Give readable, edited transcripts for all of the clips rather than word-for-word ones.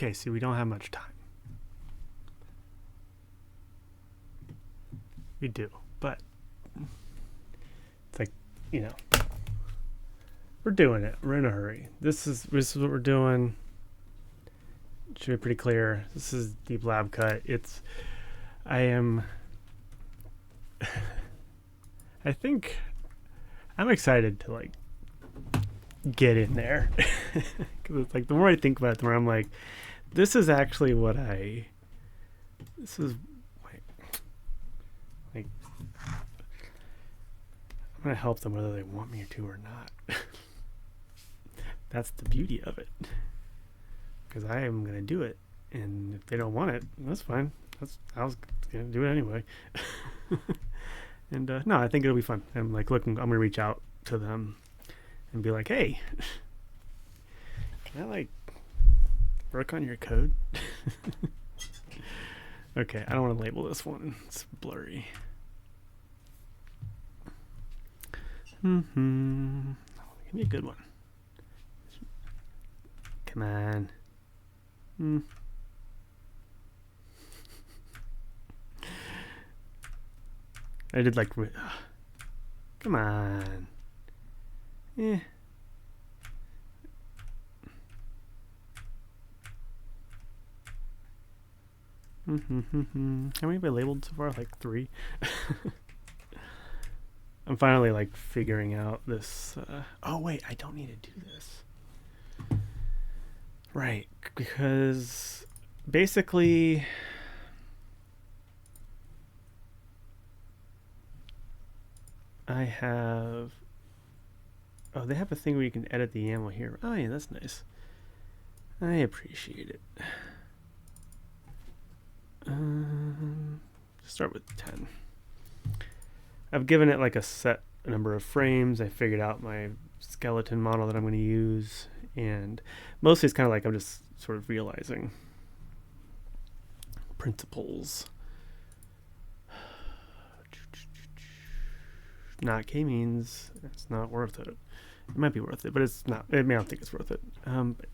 Okay, see, we don't have much time. We do, but it's like, you know, we're doing it. We're in a hurry. This is what we're doing. It should be pretty clear. This is Deep Lab Cut. I think I'm excited to like get in there because it's like the more I think about it, the more I'm like, this is actually what this is like I'm gonna help them whether they want me to or not. That's the beauty of it, because I am gonna do it, and if they don't want it, that's fine. I was gonna do it anyway. And no, I think it'll be fun. I'm gonna reach out to them and be like, hey, can I like work on your code? Okay, I don't want to label this one. It's blurry. Give me a good one. Come on. I did like, come on. Yeah. How many have I labeled so far? Like 3. I'm finally like figuring out this. Oh wait, I don't need to do this. Right, because basically I have, they have a thing where you can edit the YAML here. Oh yeah, that's nice. I appreciate it. Start with 10. I've given it like a set number of frames. I figured out my skeleton model that I'm going to use, and mostly it's kind of like I'm just sort of realizing principles. Not k-means it's not worth it. It might be worth it, but it's not. I don't think it's worth it. But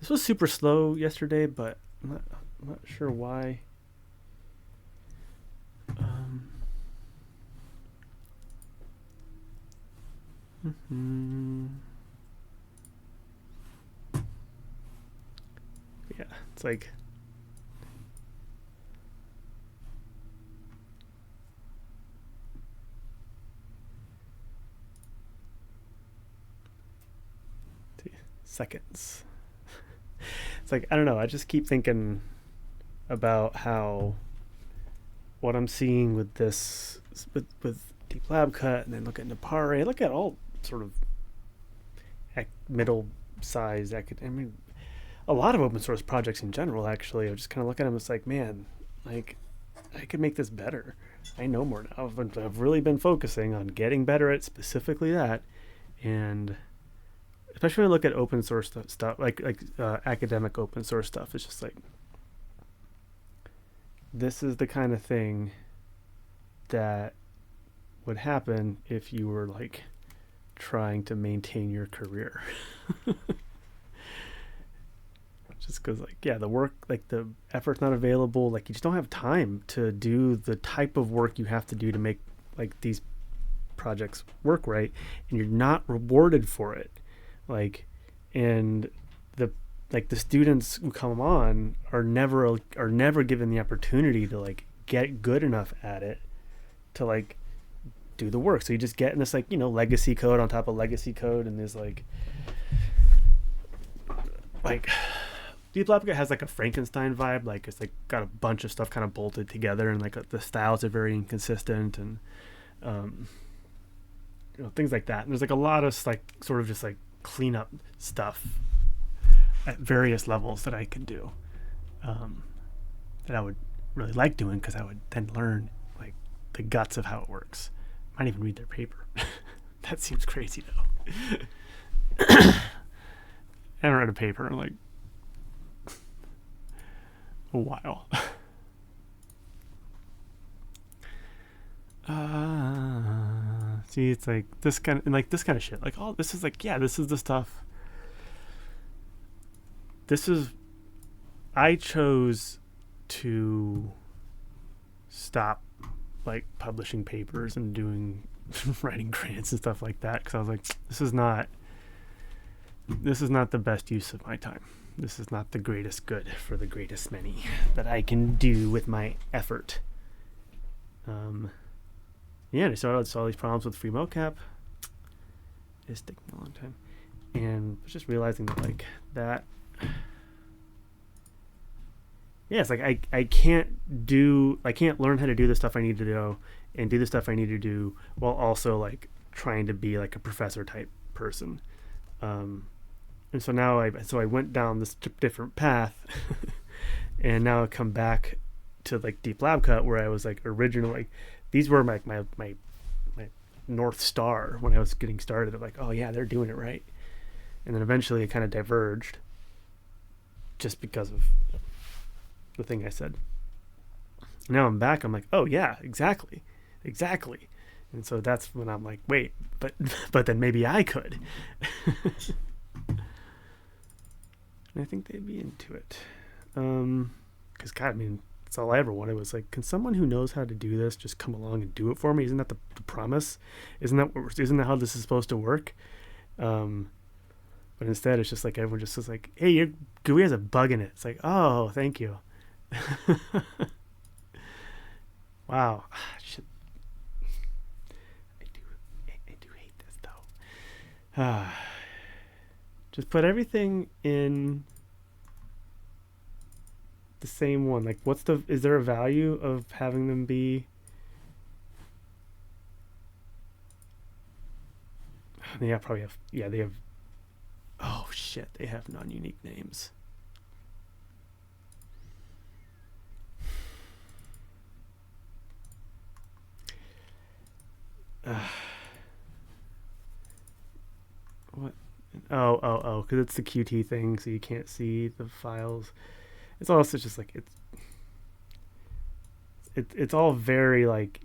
this was super slow yesterday, but I'm not sure why. Yeah, it's like seconds. It's like, I don't know, I just keep thinking about how what I'm seeing with this with Deep Lab Cut, and then look at Napare, look at all sort of middle sized a lot of open source projects in general. Actually, I just kind of look at them, it's like, man, like I could make this better. I know more now. I've really been focusing on getting better at specifically that, and especially when I look at open source stuff, like academic open source stuff, it's just like, this is the kind of thing that would happen if you were like trying to maintain your career. Just because, like, yeah, the work, like the effort's not available, like you just don't have time to do the type of work you have to do to make like these projects work right, and you're not rewarded for it. Like, and the students who come on are never given the opportunity to like get good enough at it to like do the work. So you just get in this like, legacy code on top of legacy code, and there's like Deep Lab has like a Frankenstein vibe. Like it's like got a bunch of stuff kind of bolted together, and like the styles are very inconsistent, and things like that. And there's like a lot of like sort of just like cleanup stuff at various levels that I can do, that I would really like doing, because I would then learn like the guts of how it works. I might even read their paper. That seems crazy though. I haven't read a paper in like a while. See, it's like this kind of shit. Like, oh, this is like, yeah, this is the stuff. This is I chose to stop like publishing papers and doing writing grants and stuff like that, because I was like, this is not the best use of my time. This is not the greatest good for the greatest many that I can do with my effort. I saw these problems with free mocap. It's taking a long time, and I was just realizing that like that. Yeah, it's like I can't learn how to do the stuff I need to do and do the stuff I need to do while also like trying to be like a professor type person. And so now I went down this different path, and now I come back to like Deep Lab Cut, where I was like originally like these were my North Star when I was getting started. Of like, oh yeah, they're doing it right, and then eventually it kind of diverged, just because of the thing I said. Now I'm back. I'm like, oh yeah, exactly, and so that's when I'm like, wait, but then maybe I could. And I think they'd be into it, because God, I mean, that's all I ever wanted was like, can someone who knows how to do this just come along and do it for me? Isn't that the promise? Isn't that how this is supposed to work? But instead, it's just like everyone just is like, hey, your GUI has a bug in it. It's like, oh, thank you. Wow. Shit. I do hate this though. Just put everything in the same one. Like, is there a value of having them be? They probably have. Yeah, they have. Oh shit! They have non-unique names. What? Oh, because it's the Qt thing, so you can't see the files. It's also just like it's all very like,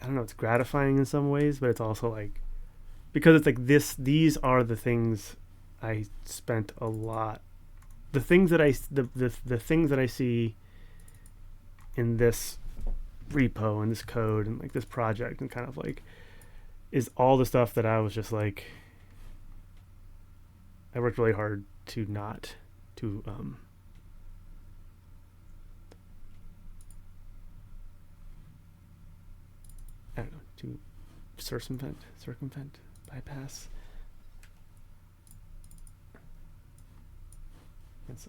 I don't know, it's gratifying in some ways, but it's also like, because it's like these are the things I spent a lot, the things that the things that I see in this repo and this code and like this project, and kind of like is all the stuff that I was just like, I worked really hard to not to I don't know, to circumvent, bypass. It's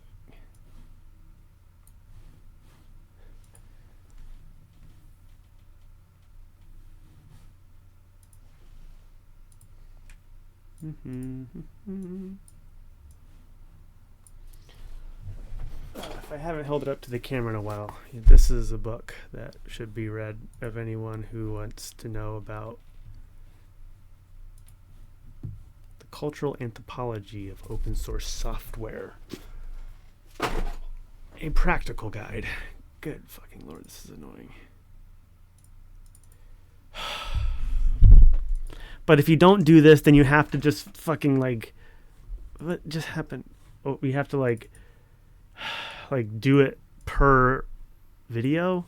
if I haven't held it up to the camera in a while, this is a book that should be read of anyone who wants to know about the cultural anthropology of open source software. A practical guide. Good fucking Lord, this is annoying. But if you don't do this, then you have to just fucking like, what just happened? Oh, we have to like do it per video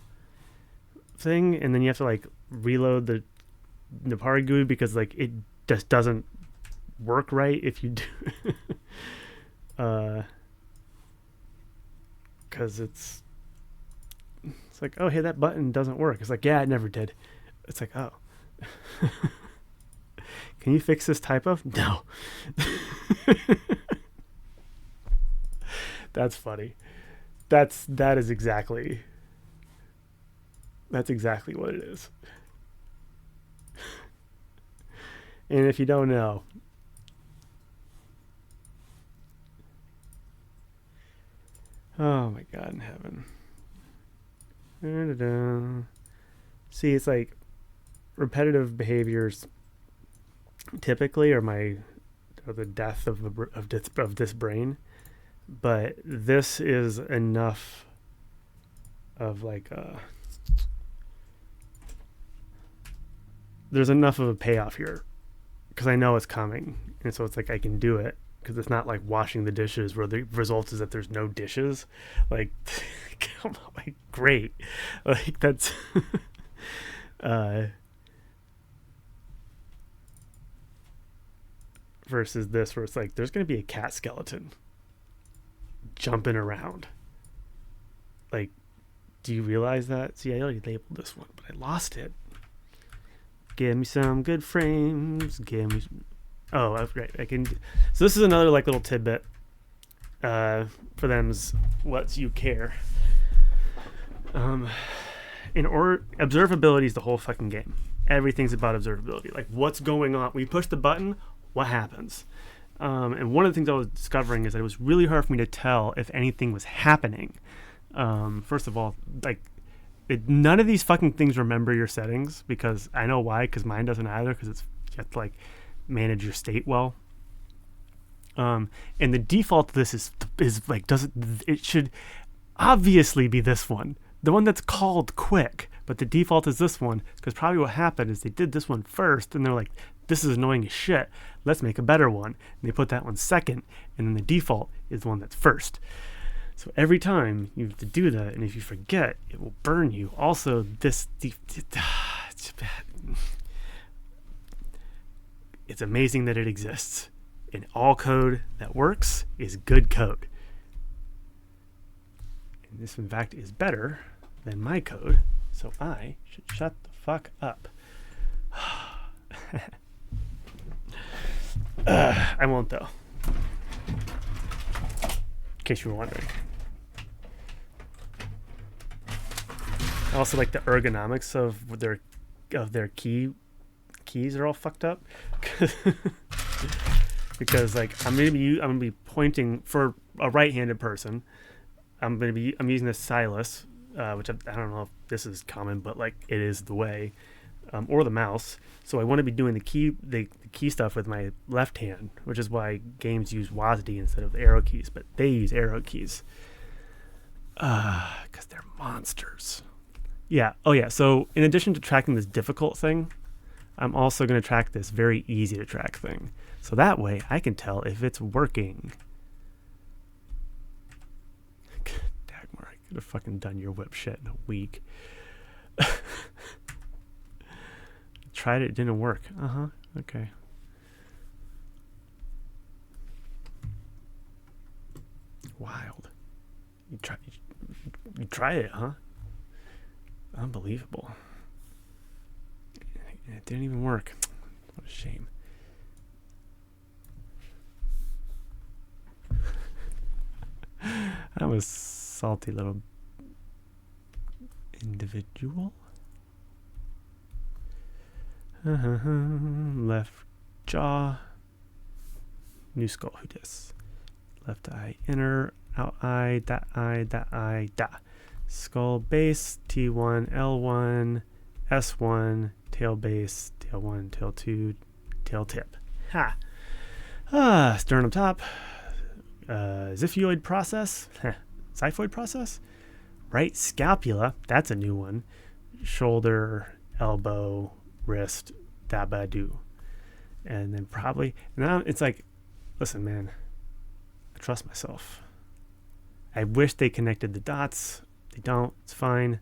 thing, and then you have to like reload the Nepari GUI because like it just doesn't work right if you do. Because it's like, oh hey, that button doesn't work. It's like, yeah, it never did. It's like, oh. Can you fix this typo? No. That's funny. That's exactly what it is. And if you don't know, oh my God in heaven. Da-da-da. See, it's like repetitive behaviors typically are the death of this brain, but this is enough of like there's enough of a payoff here because I know it's coming, and so it's like I can do it because it's not like washing the dishes where the result is that there's no dishes. Like, come on, like, great. Like, that's versus this where it's like there's gonna be a cat skeleton jumping around. Like, do you realize that? See, I already labeled this one, but I lost it. Give me some good frames. Give me oh, right, I can. So this is another like little tidbit for them's what's you care. Observability is the whole fucking game. Everything's about observability. Like, what's going on? We push the button, what happens? And one of the things I was discovering is that it was really hard for me to tell if anything was happening. First of all, like, none of these fucking things remember your settings, because I know why, because mine doesn't either, because it's you have to like manage your state well. And the default to this is like, it should obviously be this one, the one that's called quick, but the default is this one, because probably what happened is they did this one first and they're like, this is annoying as shit, let's make a better one, and they put that one second, and then the default is the one that's first. So every time you have to do that, and if you forget, it will burn you. Also, it's amazing that it exists. And all code that works is good code. And this, in fact, is better than my code, so I should shut the fuck up. I won't, though. In case you were wondering. I also like the ergonomics of their keys are all fucked up. Because like I'm gonna be pointing for a right-handed person. I'm using the stylus, which I don't know if this is common, but like it is the way, or the mouse. So I want to be doing the key stuff with my left hand, which is why games use WASD instead of arrow keys, but they use arrow keys. Because they're monsters. Yeah. Oh yeah. So in addition to tracking this difficult thing, I'm also going to track this very easy to track thing. So that way I can tell if it's working. Dagmar, I could have fucking done your whip shit in a week. Tried it didn't work. Okay. Wild. You tried it, huh? Unbelievable. It didn't even work. What a shame. I'm a salty little individual. Left jaw. New skull. Who dis? Left eye inner. Out eye. That eye. That eye. Da. Skull base. T1. L1. S1. Tail base. Tail 1. Tail 2. Tail tip. Ha. Sternum top. Xiphoid process. Xiphoid process. Right scapula. That's a new one. Shoulder. Elbow. Wrist. Dabadoo. And then probably now it's like, listen, man, I trust myself. I wish they connected the dots. They don't. It's fine.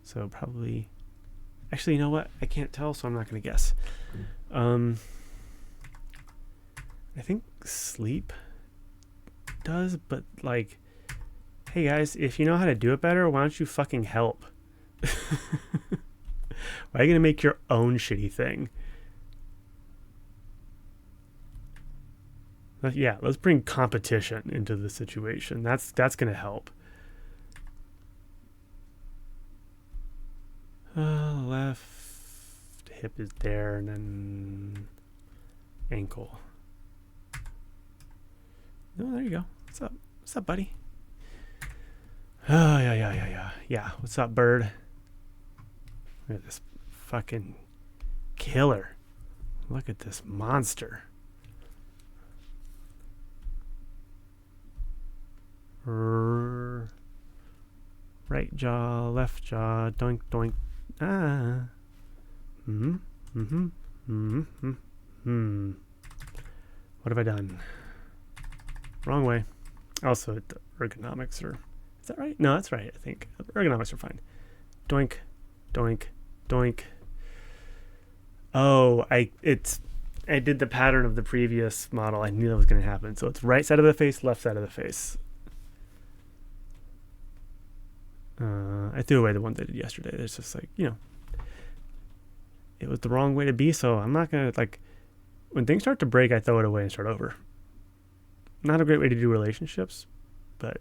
So probably, actually, you know what? I can't tell, so I'm not going to guess. I think sleep does, but like, hey guys, if you know how to do it better, why don't you fucking help? Why are you going to make your own shitty thing? Yeah, let's bring competition into the situation. That's going to help. Left hip is there, and then ankle. Oh, there you go. What's up? What's up, buddy? Oh, yeah. Yeah, what's up, bird? Look at this fucking killer. Look at this monster. Right jaw, left jaw, doink, doink. What have I done? Wrong way. Also, the ergonomics are... Is that right? No, that's right, I think. Ergonomics are fine. Doink, doink, doink. Oh, I did the pattern of the previous model. I knew that was going to happen. So it's right side of the face, left side of the face. I threw away the ones I did yesterday. It's just like, you know, it was the wrong way to be. So I'm not going to, like, when things start to break, I throw it away and start over. Not a great way to do relationships, but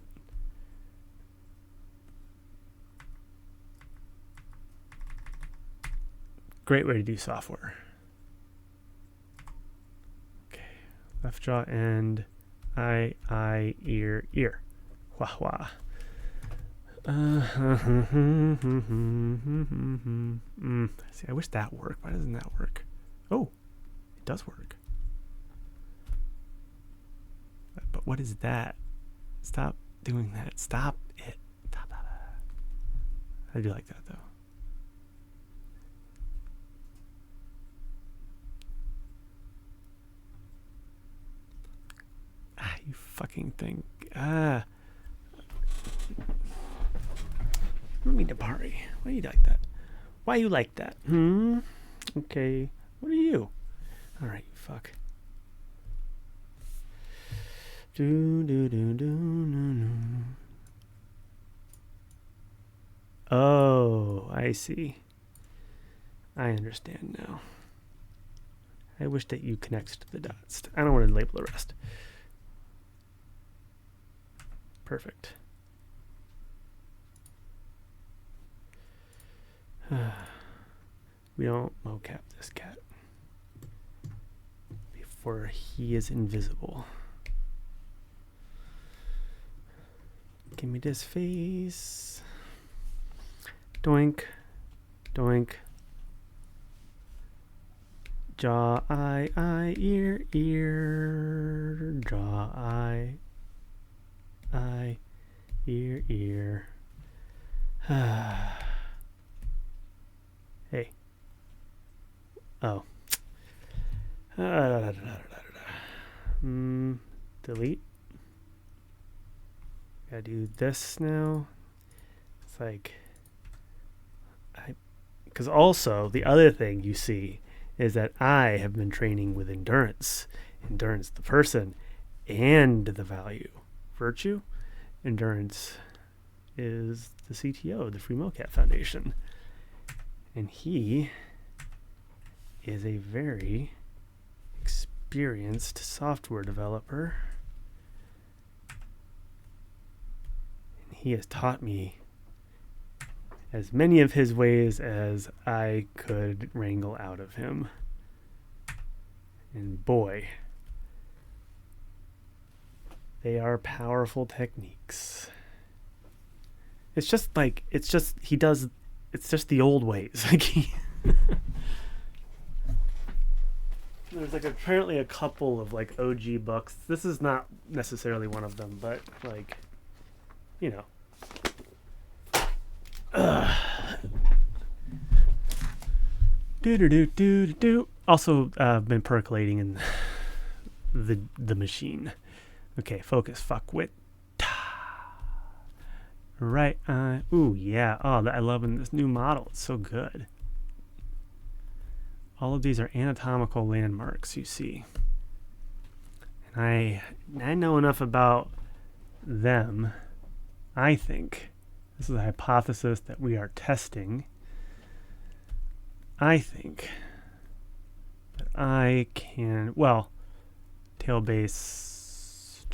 great way to do software. Okay, left jaw and eye, ear, ear. Wah, wah. See, I wish that worked. Why doesn't that work? Oh, it does work. But what is that? Stop doing that. Stop it. Stop that. I do like that, though. Ah, you fucking thing. Ah. Dapari. Why do you like that? Why you like that? Okay. What are you? Alright, you fuck. Oh, I see. I understand now. I wish that you connect to the dots. I don't want to label the rest. Perfect. We don't mocap this cat before he is invisible. Give me this face. Doink, doink. Jaw, eye, ear, ear. Jaw, eye, ear, ear. Hey. Oh. Delete. Gotta do this now. It's like... Because also, the other thing you see is that I have been training with endurance. Endurance, the person, and the value. Virtue, endurance is the CTO, the Free Mocap Foundation. And he is a very experienced software developer. And he has taught me as many of his ways as I could wrangle out of him. And boy, they are powerful techniques. It's just the old ways. There's like apparently a couple of like OG books. This is not necessarily one of them, but like, you know. Also, been percolating in the machine. Okay, focus. Fuck with. Right. Ooh, yeah. Oh, I love this new model. It's so good. All of these are anatomical landmarks, you see. And I know enough about them, I think. This is a hypothesis that we are testing. I think that I can, well, tail base.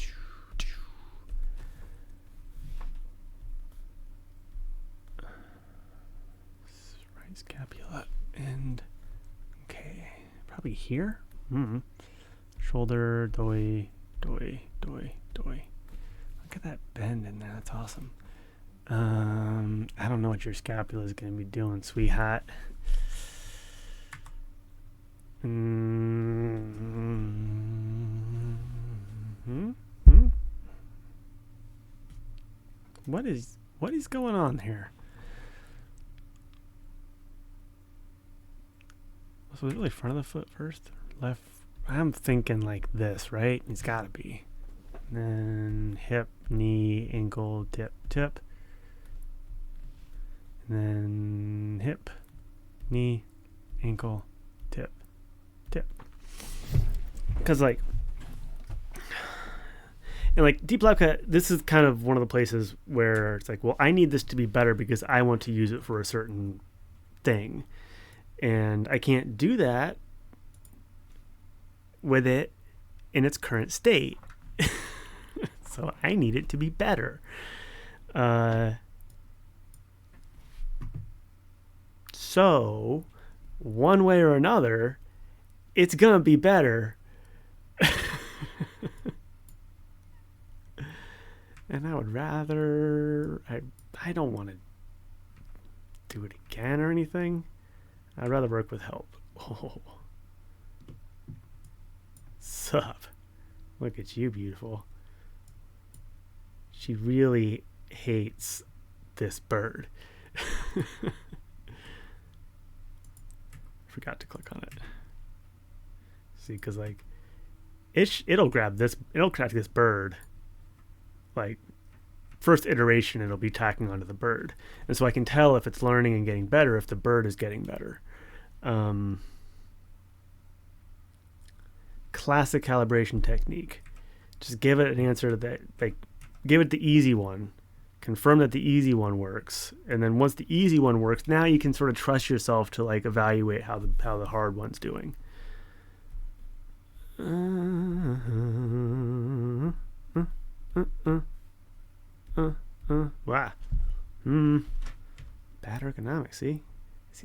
Right scapula and okay, probably here. Shoulder, doi. Look at that bend in there. That's awesome. I don't know what your scapula is going to be doing, sweetheart. What is going on here? So it's really front of the foot first, left. I'm thinking like this, right? It's got to be. And then hip, knee, ankle, tip, tip. And then hip, knee, ankle, tip, tip. Because like, and like deep lab cut, this is kind of one of the places where it's like, well, I need this to be better because I want to use it for a certain thing. And I can't do that with it in its current state. So I need it to be better. So one way or another, it's going to be better. And I would rather, I don't want to do it again or anything. I'd rather work with help. Oh. Sup? Look at you, beautiful. She really hates this bird. Forgot to click on it. See, because like it'll grab this bird. Like first iteration, it'll be tacking onto the bird, and so I can tell if it's learning and getting better if the bird is getting better. Classic calibration technique. Just give it an answer that, like, give it the easy one, confirm that the easy one works, and then once the easy one works, now you can sort of trust yourself to like evaluate how the hard one's doing. Wow. Bad ergonomics. See,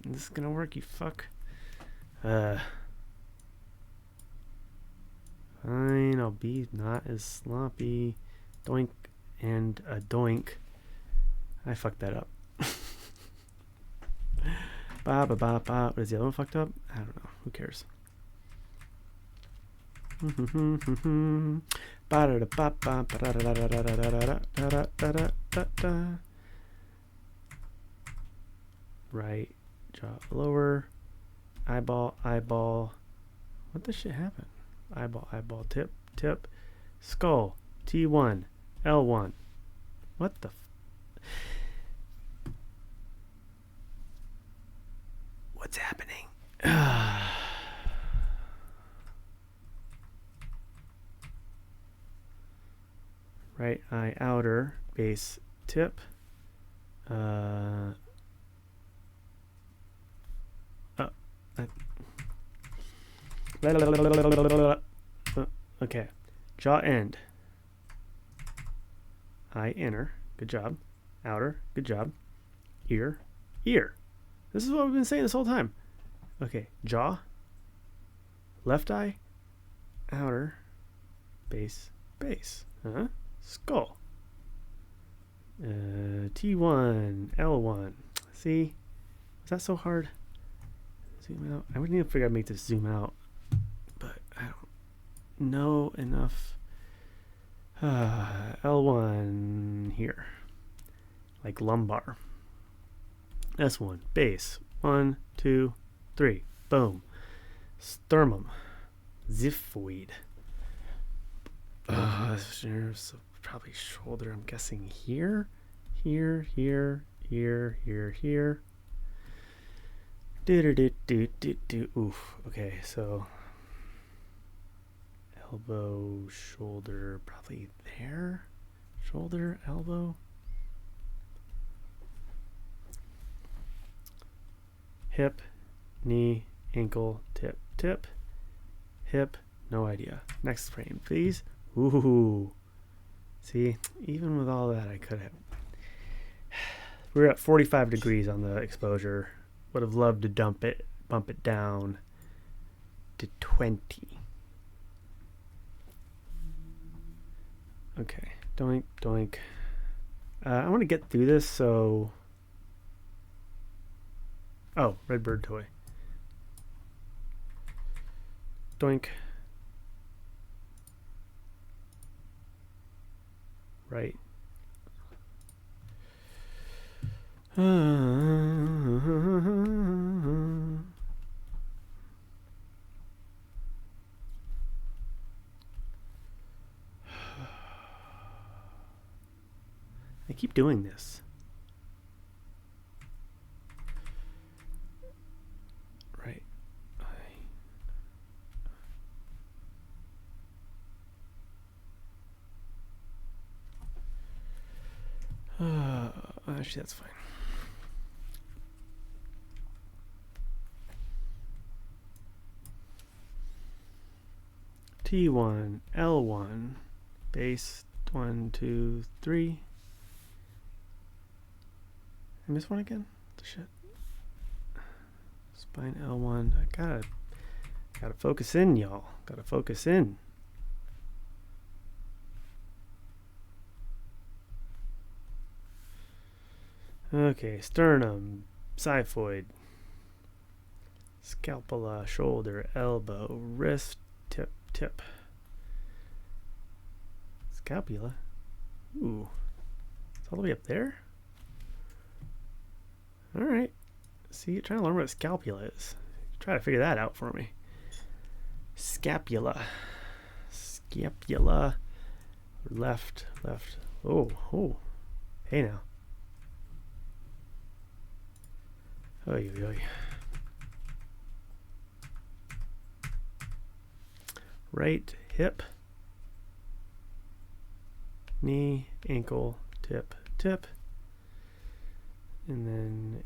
this is gonna work. You fuck. Fine, I'll be not as sloppy. Doink and a doink. I fucked that up. Ba ba ba ba. What is the other one fucked up? I don't know. Who cares? Right jaw lower. Eyeball. What the shit happened? Eyeball, tip, skull, T1, L1. What the what's happening? Right eye outer, base, tip. Okay, jaw end, eye inner, good job, outer, good job, ear. This is what we've been saying this whole time. Okay, jaw, left eye, outer, base, skull, T1, L1. See, is that so hard? Zoom out. I would need to figure out how to make this zoom out, but I don't know enough. L1 here, like lumbar. S1 base. 1, 2, 3. Boom. Sternum. Xiphoid. So probably shoulder. I'm guessing here. Oof. Okay, so elbow, shoulder, probably there. Shoulder, elbow. Hip, knee, ankle, tip. Hip, no idea. Next frame, please. Ooh. See, even with all that, I could have. We're at 45 degrees on the exposure. Would have loved to bump it down to 20. Okay, doink. I want to get through this, so. Oh, red bird toy. Doink. Right. keep doing this. Right. Actually, that's fine. T1, L1, base 1, 2, 3. I missed one again? Shit. Spine L1. I gotta focus in, y'all. Gotta focus in. Okay, sternum, xiphoid, scapula, shoulder, elbow, wrist, tip, tip. Scapula? Ooh. It's all the way up there? Alright. See, you're trying to learn what scapula is. Try to figure that out for me. Scapula. Scapula. Left, left. Oh, oh. Hey now. Oy, oy, oy. Right hip, knee, ankle, tip, tip, and then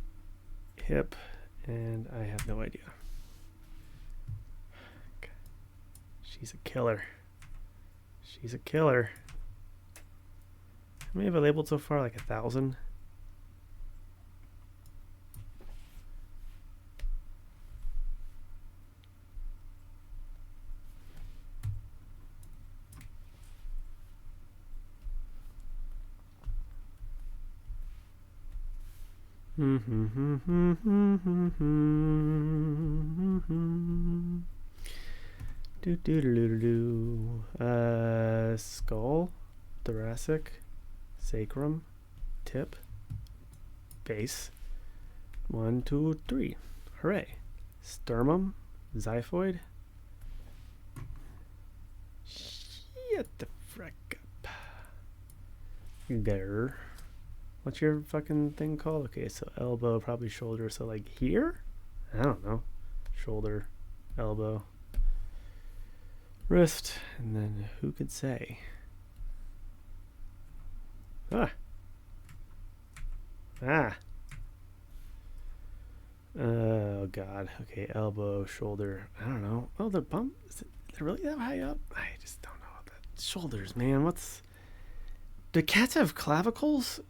hip, and I have no idea. Okay. She's a killer. She's a killer. How many have I labeled so far? Like 1,000? Skull, thoracic, sacrum, tip, base. 1, 2, 3. Hooray. Sternum, xiphoid. Shut the frick up. There. What's your fucking thing called? Okay, so elbow, probably shoulder. So like here? I don't know. Shoulder, elbow, wrist, and then who could say? Ah. Oh god. Okay, elbow, shoulder. I don't know. Oh, the bump. Is it really that high up? I just don't know. That shoulders, man. What's? Do cats have clavicles?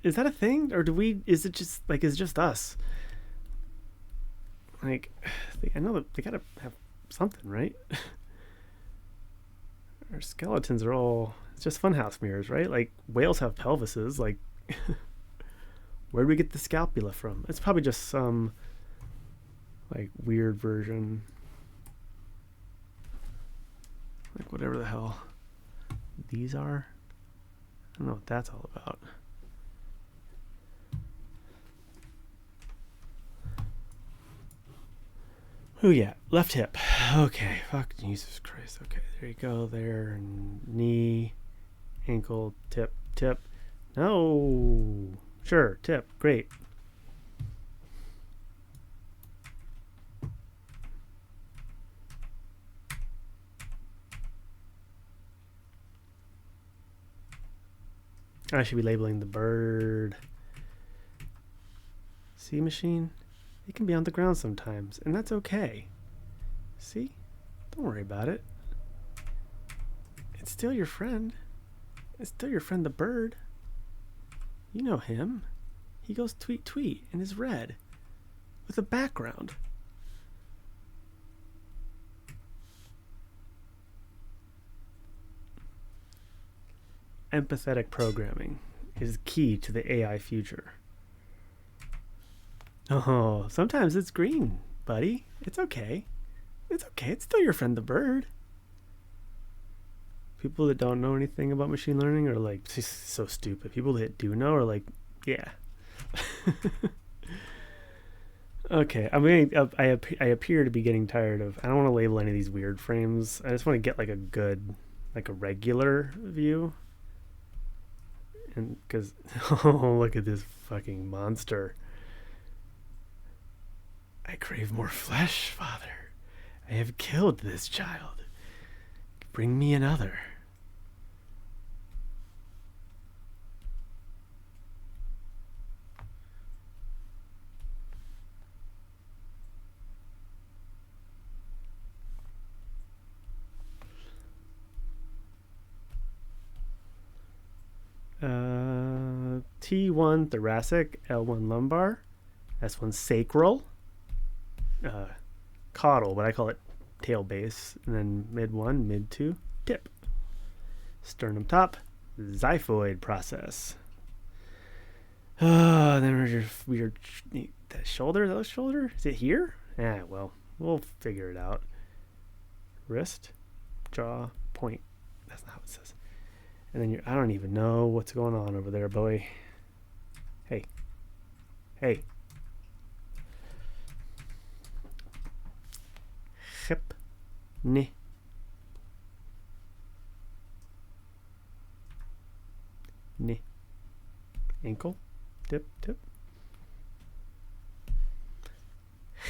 Is that a thing, or do we? Is it just like is it just us? Like, I know that they gotta have something, right? Our skeletons are all it's just funhouse mirrors, right? Like whales have pelvises. Like, where do we get the scapula from? It's probably just some like weird version, like whatever the hell these are. I don't know what that's all about. Oh yeah, left hip. Okay, fuck Jesus Christ. Okay, there you go. There, knee, ankle, tip, tip. No, sure, tip, great. I should be labeling the bird. See, machine? It can be on the ground sometimes, and that's okay. See? Don't worry about it. It's still your friend. It's still your friend the bird. You know him. He goes tweet tweet and is red with a background. Empathetic programming is key to the AI future. Oh, sometimes it's green, buddy. It's okay. It's okay. It's still your friend the bird. People that don't know anything about machine learning are like, so stupid. People that do know are like, yeah. Okay, I appear to be getting tired of, I don't want to label any of these weird frames. I just want to get like a good, like a regular view. And because, oh, look at this fucking monster. I crave more flesh, Father. I have killed this child. Bring me another. T1 thoracic, L1 lumbar, S1 sacral, caudal, but I call it tail base, and then mid 1, mid 2, tip. Sternum top, xiphoid process. Then we're that shoulder, that shoulder? Is it here? Well, we'll figure it out. Wrist, jaw, point. That's not what it says. And then I don't even know what's going on over there, boy. Hey. Hey. Hip. Knee. Knee. Ankle. Tip. Tip.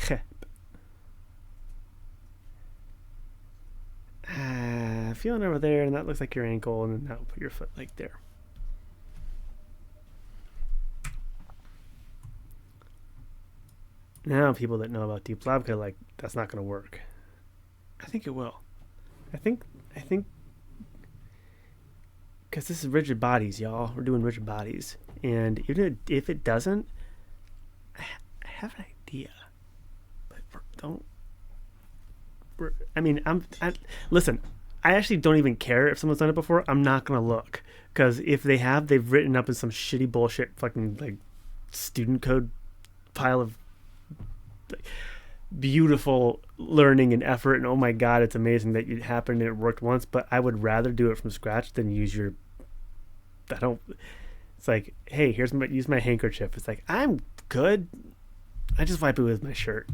Hip. Feeling over there, and that looks like your ankle, and then that will put your foot like there. Now people that know about deep lab like, that's not going to work. I think it will. I think because this is rigid bodies, y'all. We're doing rigid bodies, and even if it doesn't, I have an idea, but listen. I actually don't even care if someone's done it before. I'm not gonna look, because if they have, they've written up in some shitty bullshit fucking like student code pile of like, beautiful learning and effort, and oh my god, it's amazing that it happened and it worked once. But I would rather do it from scratch than use your. It's like, hey, use my handkerchief. It's like, I'm good. I just wipe it with my shirt.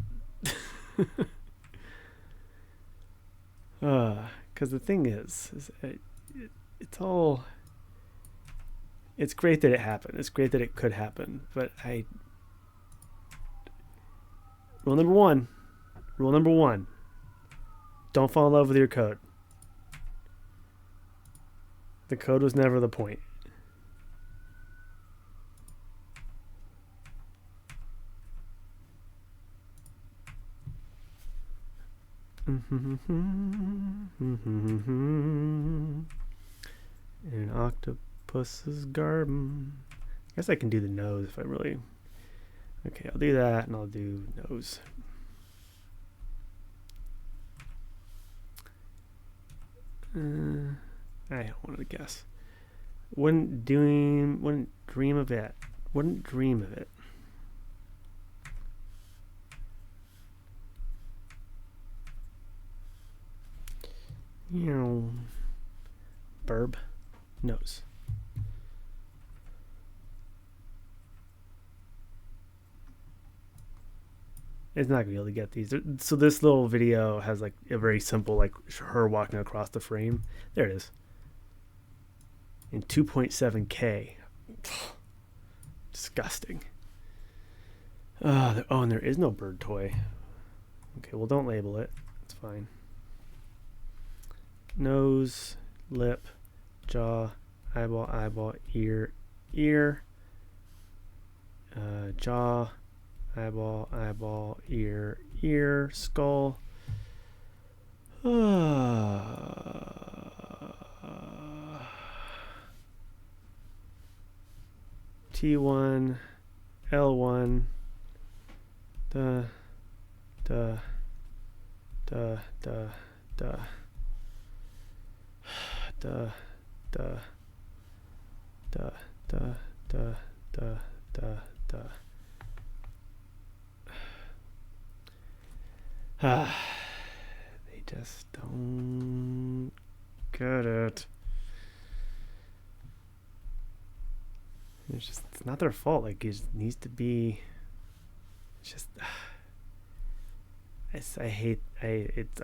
Because the thing is it's great that it happened. It's great that it could happen. But rule number one, don't fall in love with your code. The code was never the point. An octopus's garden. I guess I can do the nose if I really. Okay, I'll do that, and I'll do nose. I don't want to guess. Wouldn't dream of it. Wouldn't dream of it. Burb, nose. It's not gonna be able to get these. So this little video has like a very simple, like her walking across the frame. There it is. In 2.7K. Disgusting. And there is no bird toy. Okay, well, don't label it. It's fine. Nose, lip, jaw, eyeball, ear, jaw, eyeball, ear, skull. T1, L1, duh. They just don't get it. It's not their fault. Like, it just needs to be. It's just.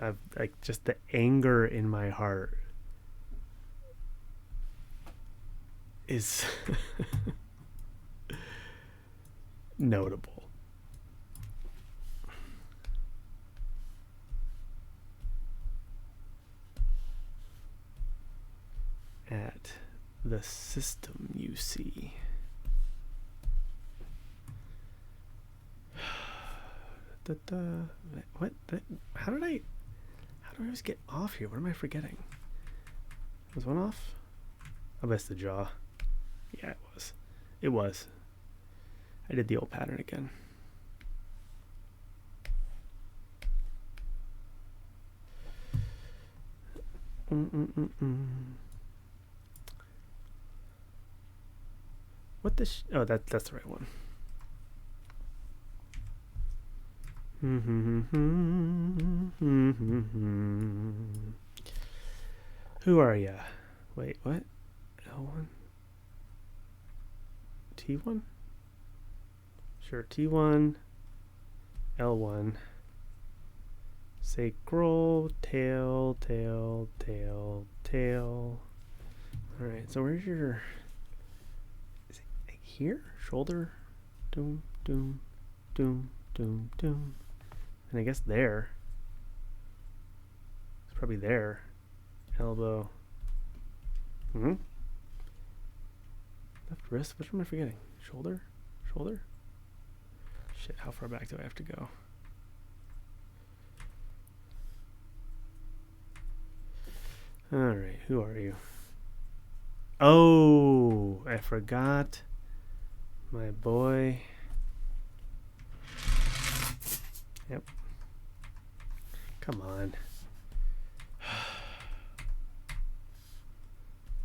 I've like just the anger in my heart. is notable. At the system you see. What? How do I always get off here? What am I forgetting? Was one off? I bet it's the jaw. Yeah, it was. It was. I did the old pattern again. What the oh, that's the right one. Who are ya? Wait, what? L1? T1? Sure, T1, L1. Sacral, tail, tail, tail, tail. Alright, so where's your... Is it here? Shoulder? Doom, doom, doom, doom, doom. And I guess there. It's probably there. Elbow. Left wrist? Which one am I forgetting? Shoulder? Shoulder? Shit, how far back do I have to go? Alright, who are you? Oh, I forgot my boy. Yep. Come on.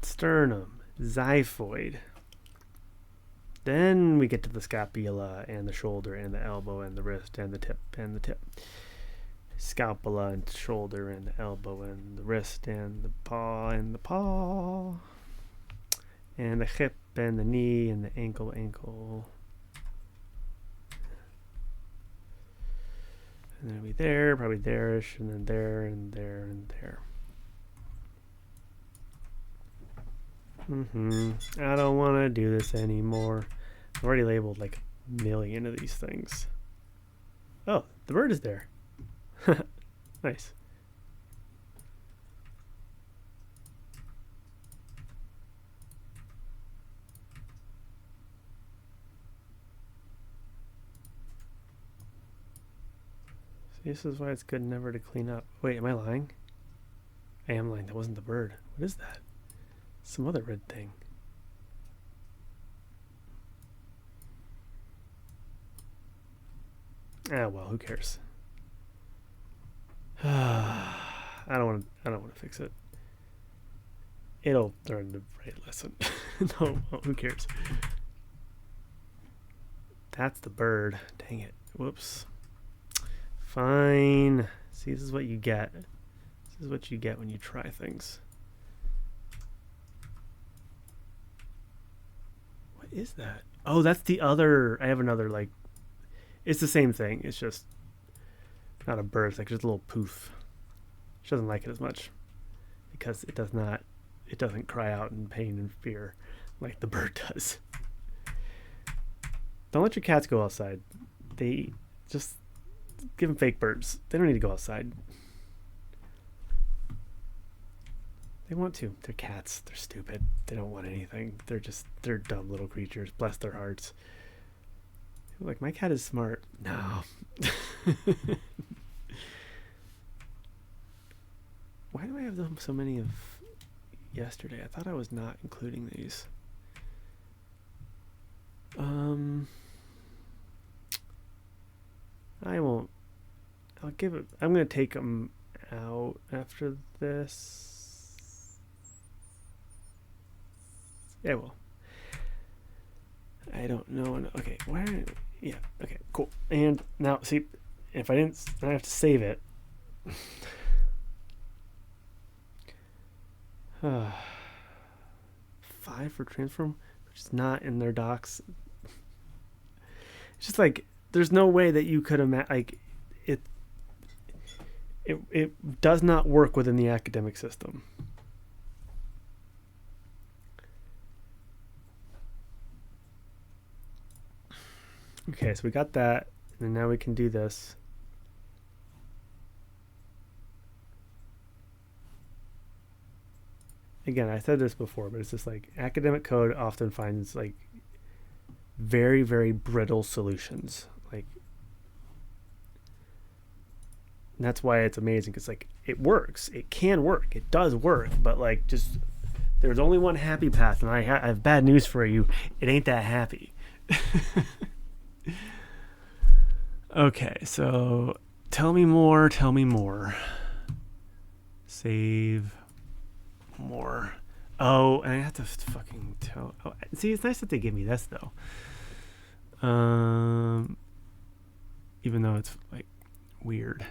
Sternum, xiphoid. Then we get to the scapula and the shoulder and the elbow and the wrist and the tip and the tip. Scapula and shoulder and the elbow and the wrist and the paw and the paw. And the hip and the knee and the ankle. And then it'll be there, probably there-ish, and then there and there and there. I don't want to do this anymore. I've already labeled like a million of these things. Oh, the bird is there. Nice. See, this is why it's good never to clean up. Wait, am I lying? I am lying. That wasn't the bird. What is that? Some other red thing. Ah, well, who cares? I don't want to fix it. It'll learn the right lesson. No, well, who cares? That's the bird. Dang it. Whoops. Fine. See, this is what you get. This is what you get when you try things. What is that? Oh, that's the other. I have another, like, it's the same thing. It's just not a bird. It's like just a little poof. She doesn't like it as much because it doesn't cry out in pain and fear like the bird does. Don't let your cats go outside. They just give them fake birds. They don't need to go outside. They want to. They're cats. They're stupid. They don't want anything. They're dumb little creatures. Bless their hearts. Like, my cat is smart. No. Why do I have so many of yesterday? I thought I was not including these. I won't. I'll give it. I'm going to take them out after this. Yeah, I will. I don't know. Okay, where? Yeah, okay, cool. And now, see, if I didn't, I have to save it. 5 for transform, which is not in their docs. It's just like, there's no way that you could imagine, like, it does not work within the academic system. Okay, so we got that, and now we can do this. Again, I said this before, but it's just like academic code often finds like very, very brittle solutions. Like, and that's why it's amazing. Because like it works, it can work, it does work, but like just there's only one happy path, and I have bad news for you. It ain't that happy. Okay, so tell me more. Tell me more. Save more. Oh, and I have to fucking tell. Oh, see, it's nice that they give me this though. Even though it's like weird.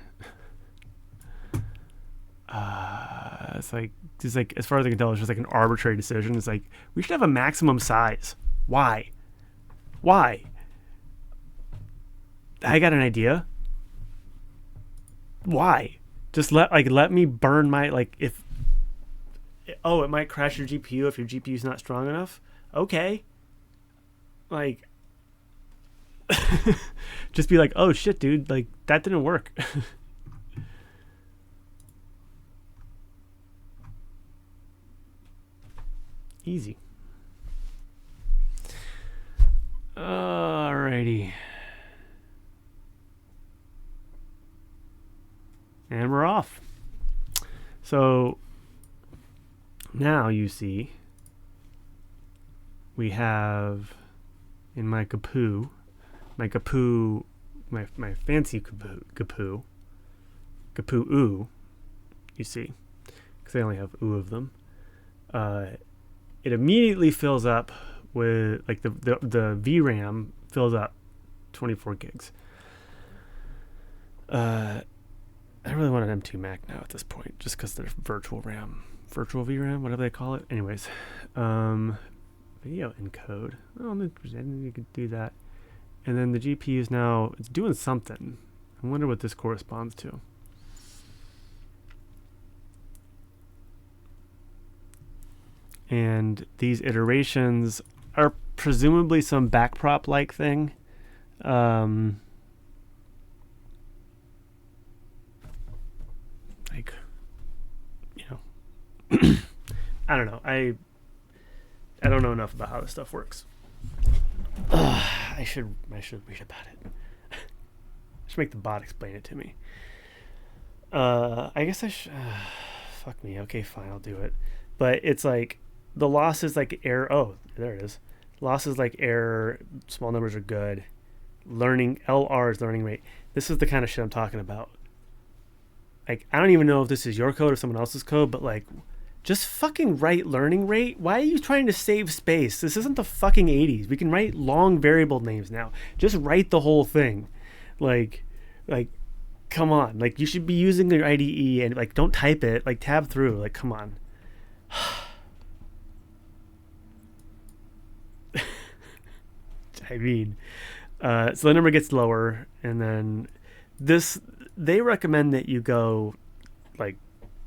It's like just like as far as I can tell, it's just like an arbitrary decision. It's like we should have a maximum size. Why? Why? I got an idea. Why? Just let me burn my like if. Oh, it might crash your GPU if your GPU is not strong enough. Okay. Like. Just be like, oh shit, dude, like that didn't work. Easy. Alrighty. And we're off. So now you see we have in my kapoo, my fancy kapoo, you see, because I only have oo of them. It immediately fills up with like the VRAM fills up 24 gigs. I really want an M2 Mac now at this point, just because there's virtual VRAM, whatever they call it. Anyways, video encode. Oh, I'm interested. You could do that. And then the GPU is now it's doing something. I wonder what this corresponds to. And these iterations are presumably some backprop-like thing. Like, you know, I don't know. I don't know enough about how this stuff works. I should read about it. I should make the bot explain it to me. I guess I should. Fuck me. Okay, fine, I'll do it. But it's like the loss is like error. Oh, there it is. Loss is like error. Small numbers are good. Learning LR is learning rate. This is the kind of shit I'm talking about. Like, I don't even know if this is your code or someone else's code, but like, just fucking write learning rate. Why are you trying to save space? This isn't the fucking 80s. We can write long variable names now. Just write the whole thing. Like, come on. Like, you should be using your IDE and like, don't type it. Like, tab through. Like, come on. I mean, so the number gets lower, and then they recommend that you go like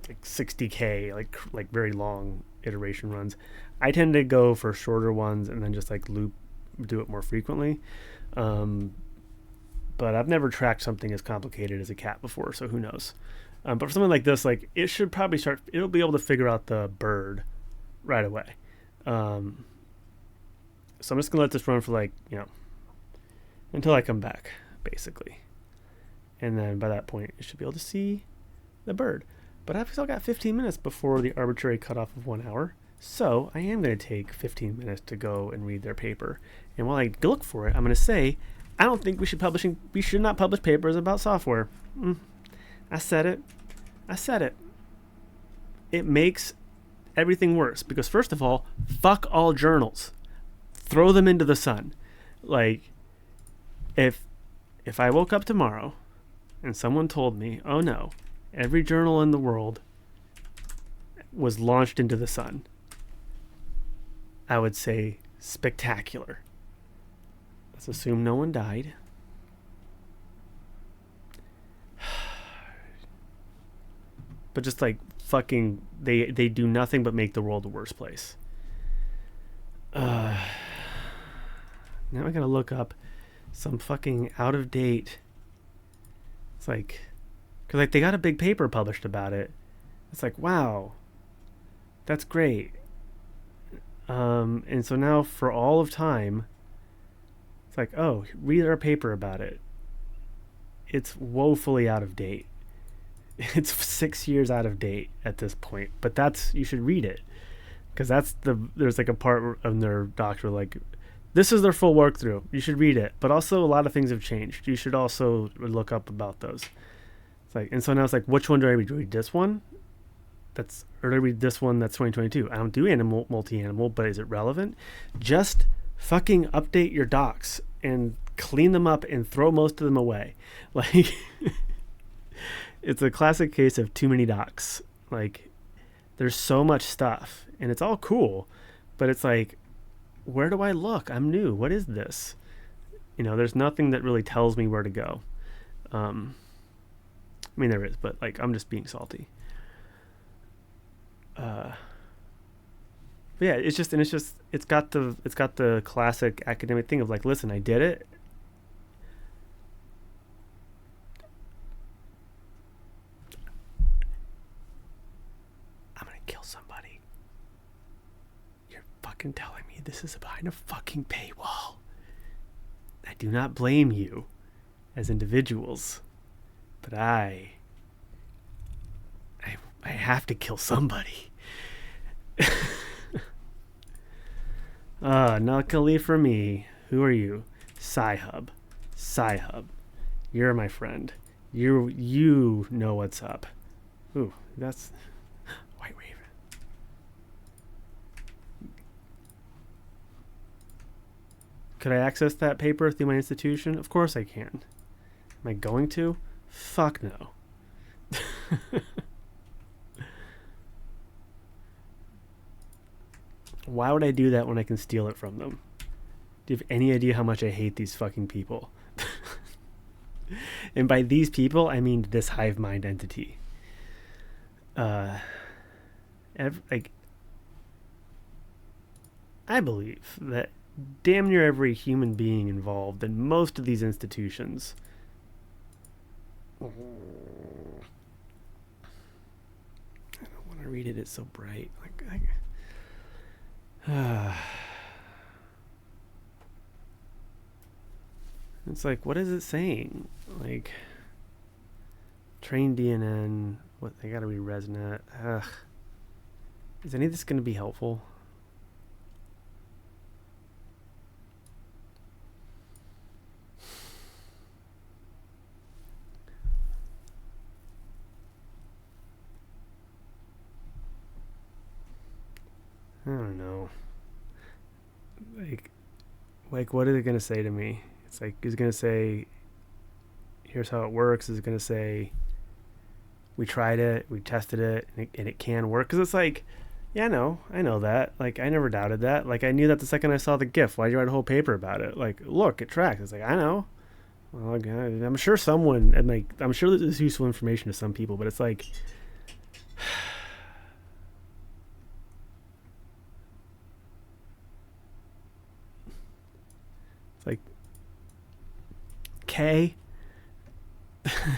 60K, like very long iteration runs. I tend to go for shorter ones and then just like do it more frequently. But I've never tracked something as complicated as a cat before, so who knows? But for something like this, like it should probably it'll be able to figure out the bird right away. So I'm just gonna let this run for like, until I come back, basically. And then by that point, it should be able to see the bird. But I've still got 15 minutes before the arbitrary cutoff of 1 hour. So I am going to take 15 minutes to go and read their paper. And while I look for it, I'm going to say, I don't think we should not publish papers about software. I said it. It makes everything worse. Because first of all, fuck all journals. Throw them into the sun. Like, if I woke up tomorrow and someone told me, oh no, every journal in the world was launched into the sun, I would say spectacular. Let's assume no one died. But just like fucking, they do nothing but make the world a worse place. Now I gotta look up some fucking out of date. It's like, because like they got a big paper published about it. It's like, wow, that's great. And so now for all of time, it's like, oh, read our paper about it. It's woefully out of date. It's 6 years out of date at this point, but that's, you should read it, because there's like a part in their doctor like, this is their full work through. You should read it, but also a lot of things have changed. You should also look up about those. It's like, and so now it's like, which one do I read? Do I read this one? Or do I read this one that's 2022? I don't do animal multi-animal, but is it relevant? Just fucking update your docs and clean them up and throw most of them away. Like, it's a classic case of too many docs. Like, there's so much stuff and it's all cool, but it's like, where do I look? I'm new. What is this? There's nothing that really tells me where to go. I mean, there is, but like, I'm just being salty. But yeah, it's got the classic academic thing of like, listen, I did it. I'm gonna kill somebody. You're fucking telling me this is behind a fucking paywall. I do not blame you as individuals, but I have to kill somebody. Luckily for me, who are you? Sci-Hub. You're my friend. You know what's up. Ooh, that's White Raven. Could I access that paper through my institution? Of course I can. Am I going to? Fuck no. Why would I do that when I can steal it from them? Do you have any idea how much I hate these fucking people? And by these people, I mean this hive mind entity. I believe that damn near every human being involved in most of these institutions I don't want to read it. It's so bright. It's like, what is it saying? Like, train DNN. What, they gotta read ResNet. Ugh. Is any of this gonna be helpful? I don't know. Like, what is it gonna say to me? It's like, is it gonna say, here's how it works? Is it gonna say, we tried it, we tested it, and it can work? Because it's like, yeah, I know that. Like, I never doubted that. Like, I knew that the second I saw the GIF. Why'd you write a whole paper about it? Like, look, it tracks. It's like, I know. Well, I'm sure someone, and like, I'm sure this is useful information to some people, but it's like, it's like, K.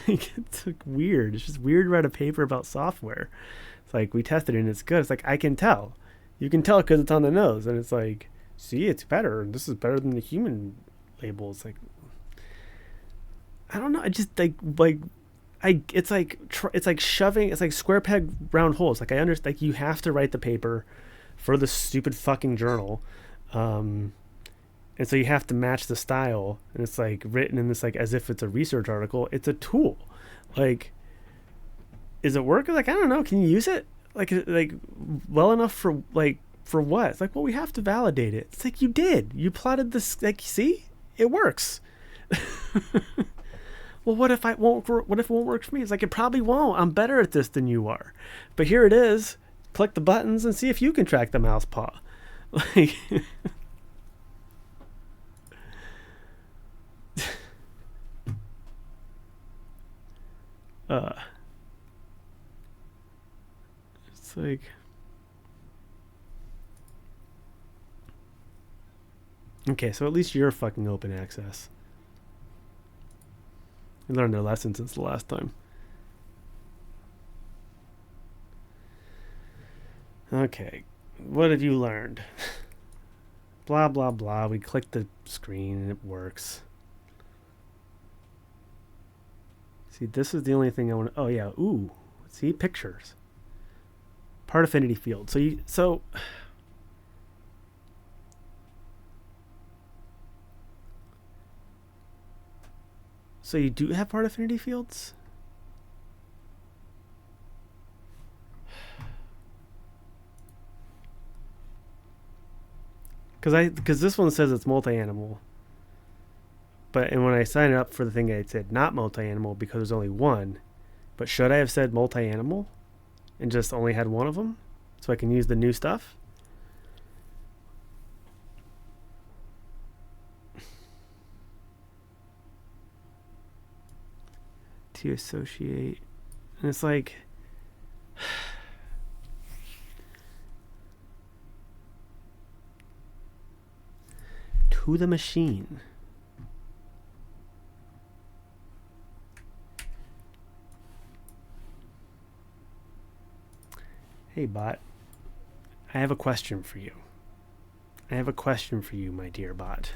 It's like weird. It's just weird to write a paper about software. It's like, we tested it and it's good. It's like, I can tell. You can tell because it's on the nose, and it's like, see, it's better. This is better than the human label. It's like, I don't know. I just it's like shoving. It's like square peg round holes. Like, I understand. Like, you have to write the paper for the stupid fucking journal, and so you have to match the style, and it's like written in this, like, as if it's a research article. It's a tool. Like, is it working? Like, I don't know. Can you use it? Like well enough for what? It's like, well, we have to validate it. It's like, you did. You plotted this. Like, see, it works. Well, what if it won't work for me? It's like, it probably won't. I'm better at this than you are. But here it is. Click the buttons and see if you can track the mouse paw. Like, it's like, okay, so at least you're fucking open access. We learned their lesson since the last time. Okay, what have you learned? Blah, blah, blah. We click the screen and it works. See, this is the only thing I want to... Oh, yeah. Ooh. See? Pictures. Part affinity field. So you do have part affinity fields? Because this one says it's multi-animal. And when I signed up for the thing, it said not multi-animal because there's only one. But should I have said multi-animal and just only had one of them so I can use the new stuff? To associate. And it's like... to the machine. Hey, bot. I have a question for you. My dear bot.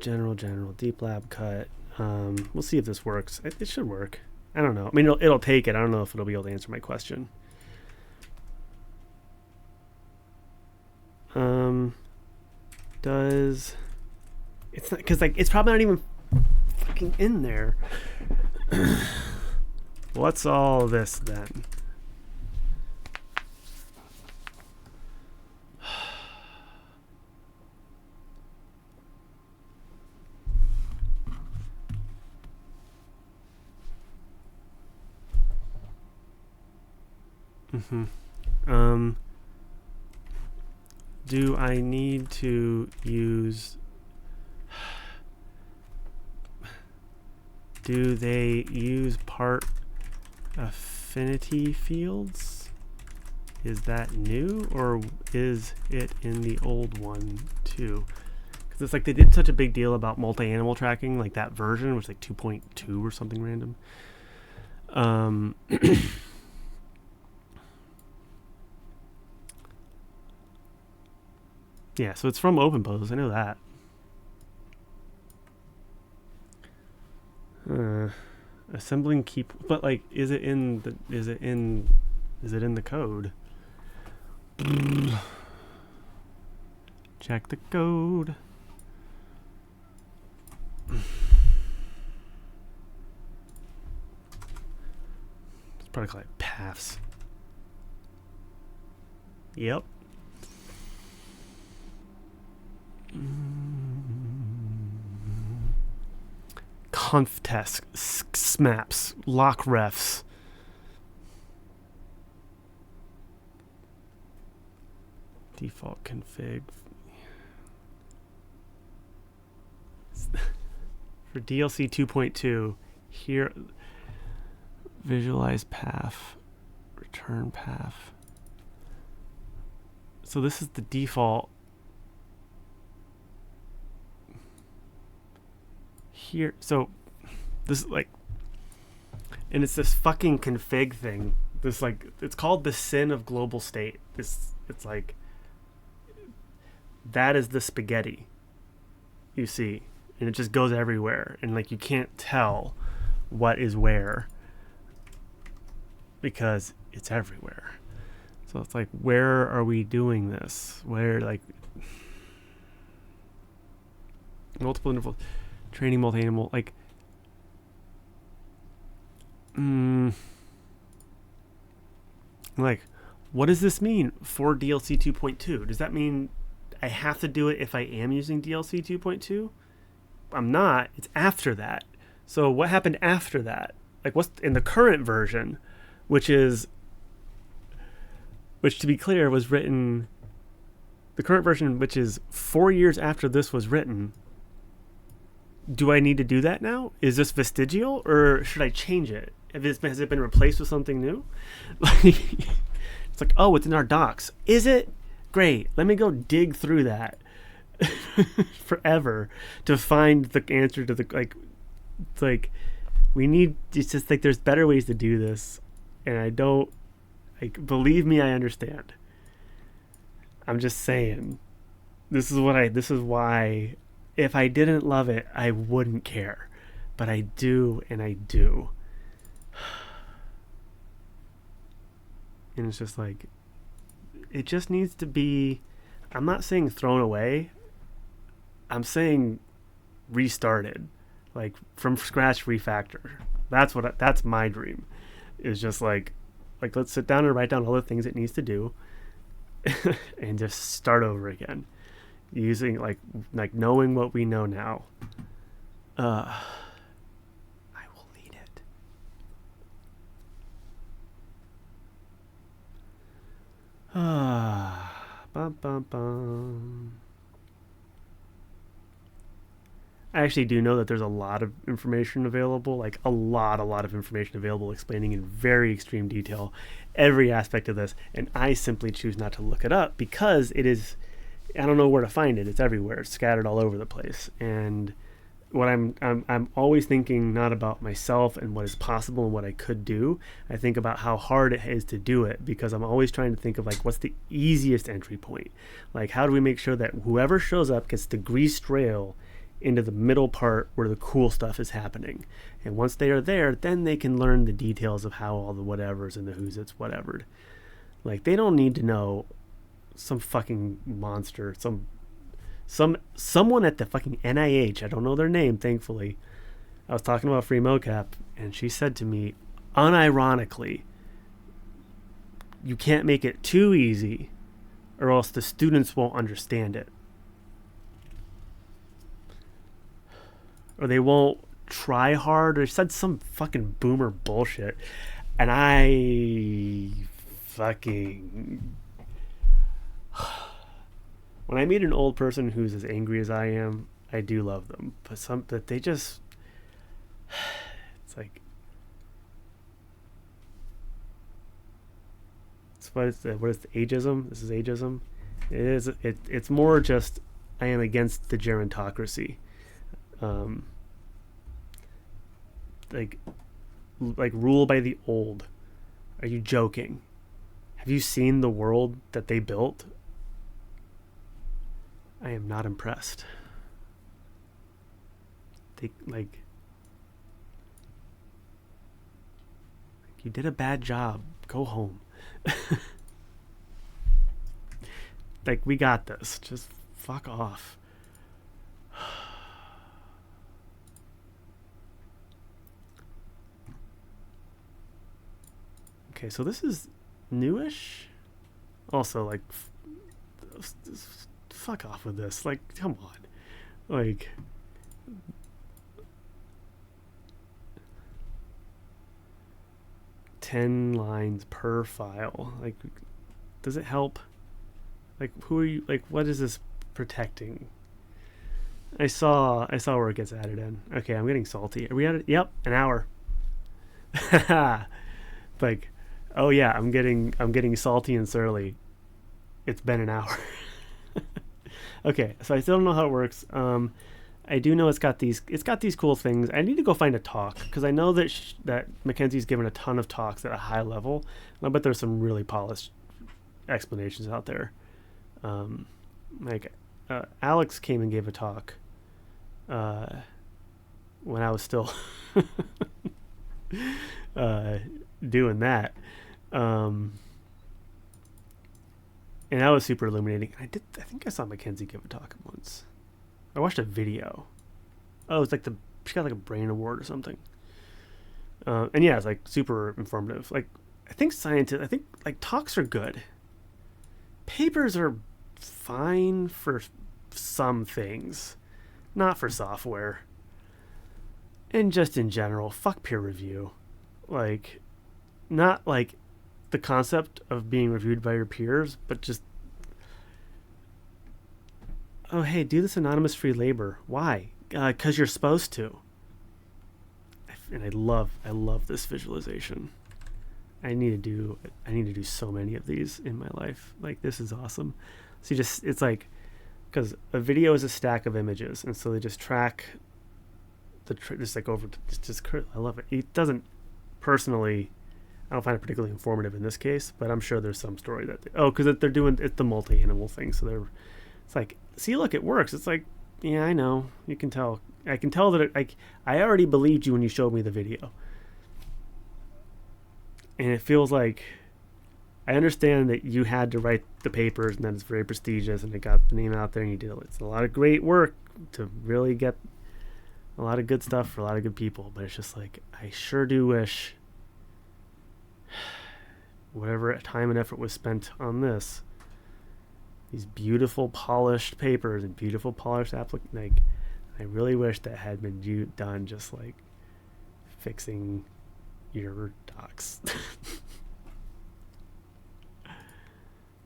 General, deep lab cut. We'll see if this works. It should work. I don't know. I mean, it'll take it. I don't know if it'll be able to answer my question. Does it's not because it's probably not even fucking in there. What's all this then? Do I need to use... Do they use part affinity fields? Is that new, or is it in the old one too? Because it's like they did such a big deal about multi-animal tracking, like that version, which is like 2.2 or something random. Yeah, so it's from OpenPose. I know that. Assembling keep, but like, is it in the code? Check the code. It's probably called like paths. Yep. Conf test, SMAPs, lock refs. Default config. For DLC 2.2, here, visualize path, return path. So this is the default. Here, so this is like, and it's this fucking config thing. This like, it's called the sin of global state. It's like, that is the spaghetti you see, and it just goes everywhere, and like you can't tell what is where because it's everywhere. So it's like, where are we doing this? Where, like, multiple intervals, training multi-animal, like, like, what does this mean for DLC 2.2? Does that mean I have to do it if I am using DLC 2.2? I'm not. It's after that. So what happened after that? Like, what's in the current version, which to be clear, was written, the current version, which is 4 years after this was written. Do I need to do that now? Is this vestigial, or should I change it? Has it been replaced with something new? Like, It's like, oh, it's in our docs. Is it? Great. Let me go dig through that forever to find the answer to the, like, it's like, we need, it's just like, there's better ways to do this. And I don't, like, believe me, I understand. I'm just saying, this is why, if I didn't love it, I wouldn't care. But I do, and I do. And it's just like, it just needs to be, I'm not saying thrown away. I'm saying restarted. Like, from scratch, refactor. That's my dream. Is just like, let's sit down and write down all the things it needs to do and just start over again. Using, like knowing what we know now. I will lead it. Bum, bum, bum. I actually do know that there's a lot of information available, like a lot of information available explaining in very extreme detail every aspect of this, and I simply choose not to look it up because it is, I don't know where to find it. It's everywhere. It's scattered all over the place. And what I'm always thinking not about myself and what is possible and what I could do. I think about how hard it is to do it, because I'm always trying to think of, like, what's the easiest entry point? Like, how do we make sure that whoever shows up gets the greased rail into the middle part where the cool stuff is happening? And once they are there, then they can learn the details of how all the whatevers and the who's it's whatevered. Like, they don't need to know some fucking monster, someone at the fucking NIH, I don't know their name, thankfully. I was talking about free mocap, and she said to me, unironically, you can't make it too easy or else the students won't understand it. Or they won't try hard, or said some fucking boomer bullshit. And I fucking... When I meet an old person who's as angry as I am, I do love them. But they just... It's like... What is the ageism? This is ageism. It's more just, I am against the gerontocracy. Like rule by the old. Are you joking? Have you seen the world that they built? I am not impressed. They you did a bad job. Go home. Like, we got this. Just fuck off. Okay, so this is newish. Also, like, fuck off with this. Like, come on. Like, ten lines per file. Like, does it help? Like, who are you? Like, what is this protecting? I saw where it gets added in. Okay, I'm getting salty. Are we at it? Yep, an hour. Like, oh yeah, I'm getting salty and surly. It's been an hour. Okay, so I still don't know how it works. I do know it's got these cool things. I need to go find a talk, because I know that that Mackenzie's given a ton of talks at a high level. I bet there's some really polished explanations out there. Alex came and gave a talk when I was still doing that, and that was super illuminating. I think I saw Mackenzie give a talk once. I watched a video. Oh, it's like she got like a brain award or something. And yeah, it's like super informative. Like, I think like talks are good. Papers are fine for some things, not for software. And just in general, fuck peer review. Like, not like the concept of being reviewed by your peers, but just, oh hey, do this anonymous free labor. Why? 'Cause you're supposed to. And I love this visualization. I need to do so many of these in my life. Like, this is awesome. So it's like, because a video is a stack of images, and so they just track just like over. I love it. It doesn't personally. I don't find it particularly informative in this case, but I'm sure there's some story that because they're doing it's the multi-animal thing, so it's like, see, look, it works. It's like, yeah, I know. You can tell. I can tell that I already believed you when you showed me the video. And it feels like I understand that you had to write the papers and that it's very prestigious and it got the name out there and you did it. It's a lot of great work to really get a lot of good stuff for a lot of good people. But it's just like, I sure do wish whatever time and effort was spent on these beautiful polished papers and beautiful polished like, I really wish that had been done just like fixing your docs.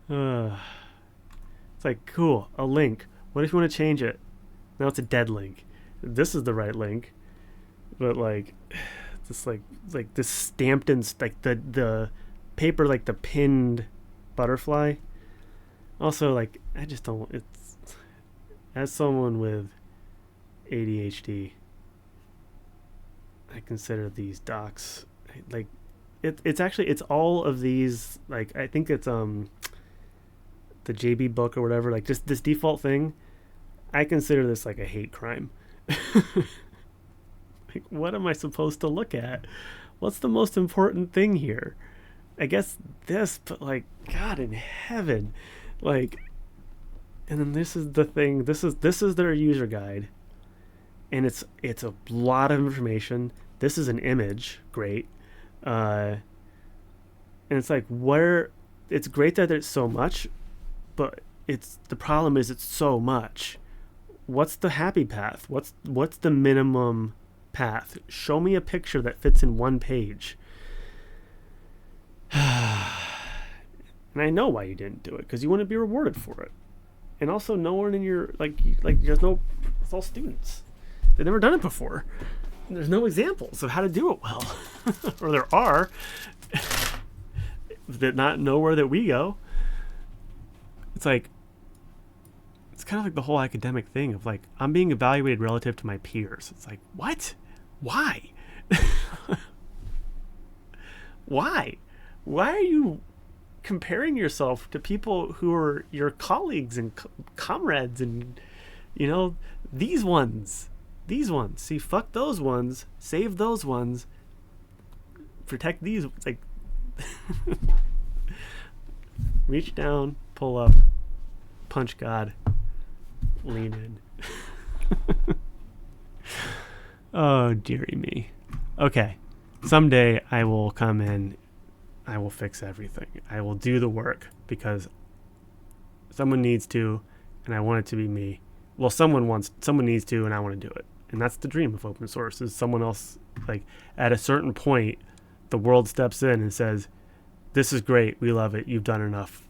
It's like, cool, a link. What if you want to change it? Now it's a dead link. This is the right link, but like, just like this stamped in like the paper, like the pinned butterfly. Also, like, I just don't. It's as someone with ADHD, I consider these docs like it's actually it's all of these, like, I think it's the JB book or whatever, like just this default thing. I consider this like a hate crime. Like, what am I supposed to look at? What's the most important thing here? I guess this, but like, God in heaven, like, and then this is the thing. This is their user guide, and it's a lot of information. This is an image, great, and it's like, where it's great that there's so much, but the problem is it's so much. What's the happy path? What's the minimum path? Show me a picture that fits in one page. And I know why you didn't do it, because you wouldn't be rewarded for it. And also, no one in your like there's no, it's all students. They've never done it before. There's no examples of how to do it well. Or there are that not nowhere that we go. It's like, it's kind of like the whole academic thing of like, I'm being evaluated relative to my peers. It's like, what? Why? Why are you comparing yourself to people who are your colleagues and comrades, and these ones? See, fuck those ones, save those ones, protect these. It's like, reach down, pull up, punch God, lean in. Oh, dearie me. Okay, someday I will come in, I will fix everything. I will do the work because someone needs to, and I want it to be me. Well, someone needs to, and I want to do it. And that's the dream of open source, is someone else, like, at a certain point, the world steps in and says, this is great, we love it, you've done enough.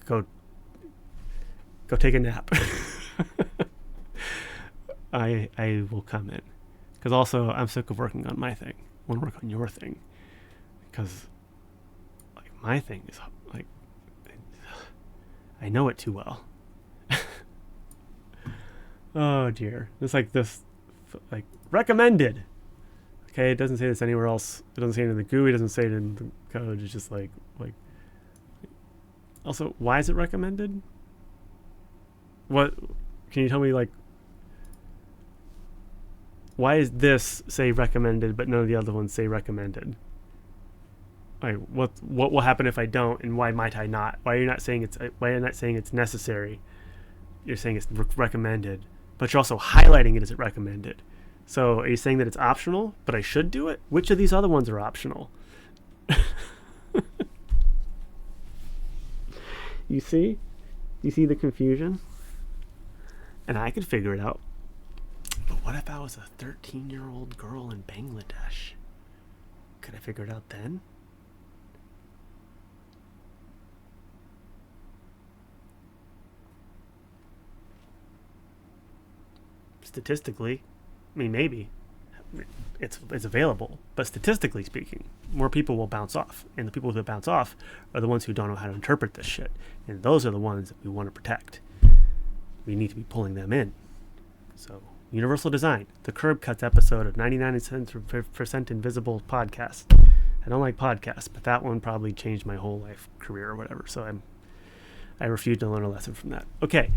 Go take a nap. I will come in. Because also, I'm sick of working on my thing. I want to work on your thing. Because, like, my thing is, like, I know it too well. Oh, dear. It's like this, like, recommended. Okay, it doesn't say this anywhere else. It doesn't say it in the GUI. It doesn't say it in the code. It's just like. Also, why is it recommended? What? Can you tell me, like, why is this say recommended but none of the other ones say recommended? Like, what will happen if I don't, and why might I not? Why are you not saying it's necessary? You're saying it's recommended, but you're also highlighting it as it recommended. So are you saying that it's optional, but I should do it? Which of these other ones are optional? You see? You see the confusion? And I could figure it out. But what if I was a 13-year-old girl in Bangladesh? Could I figure it out then? Statistically, I mean, maybe. it's available, but statistically speaking, more people will bounce off, and the people who bounce off are the ones who don't know how to interpret this shit, and those are the ones that we want to protect. We need to be pulling them in. So, universal design, the Curb Cuts episode of 99% Invisible podcast. I don't like podcasts, but that one probably changed my whole life, career, or whatever. So I refuse to learn a lesson from that. Okay,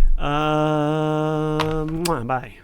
bye.